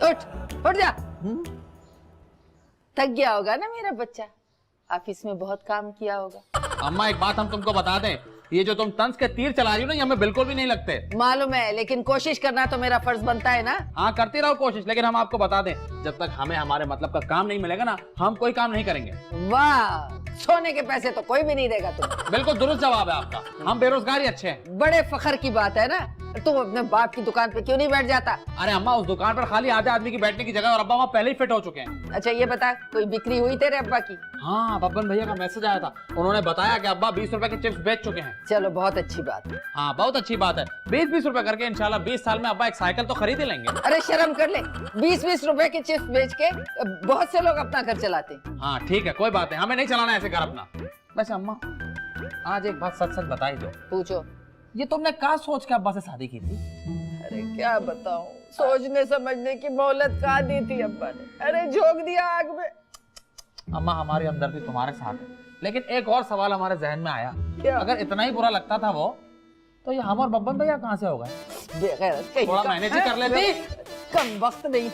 उठ उठ जा। थक गया होगा ना मेरा बच्चा, ऑफिस में बहुत काम किया होगा। अम्मा एक बात हम तुमको बता दें, ये जो तुम तंज के तीर चला रही हो ना, ये हमें बिल्कुल भी नहीं लगते। मालूम है, लेकिन कोशिश करना तो मेरा फर्ज बनता है ना। हाँ करते रहो कोशिश, लेकिन हम आपको बता दें, जब तक हमें हमारे मतलब का काम नहीं मिलेगा ना, हम कोई काम नहीं करेंगे। वाह, सोने के पैसे तो कोई भी नहीं देगा तुम्हें। बिल्कुल दुरुस्त जवाब है आपका, हम बेरोजगार ही अच्छे हैं। बड़े फखर की बात है ना। तुम अपने बाप की दुकान पे क्यों नहीं बैठ जाता? अरे अम्मा उस दुकान पर खाली आधे आदमी की बैठने की जगह, और अब्बा वहाँ पहले ही फिट हो चुके हैं। अच्छा ये बता, कोई बिक्री हुई तेरे अब्बा की? हाँ बब्बन भैया का मैसेज आया था, उन्होंने बताया कि अब्बा 20 रुपए के चिप्स बेच चुके हैं। चलो बहुत अच्छी बात है। हाँ बहुत अच्छी बात है, 20-20 रुपए करके इंशाल्लाह 20 साल में अब्बा एक साइकिल तो खरीद ही लेंगे। अरे शर्म कर ले, 20-20 रुपए के चिप्स बेच के बहुत से लोग अपना घर चलाते हैं। हाँ ठीक है कोई बात नहीं, हमें नहीं चलाना ऐसे घर अपना। वैसे अम्मा आज एक बात सच सच बताई दो, पूछो। ये तुमने क्या सोच के अब्बा से शादी की थी? अरे क्या बताऊं, सोचने समझने की मोहलत कहाँ दी थी अब्बा ने। अरे झोंक दिया आग में। अम्मा हमारी हमदर्दी तुम्हारे साथ है, लेकिन एक और सवाल हमारे जहन में आया। क्या? अगर इतना ही बुरा लगता था वो, तो ये हम और बब्बन भैया कहाँ से हो गए? बेगैरत कहीं थोड़ा का। मैनेज ही कर लेते। कम वक्त नहीं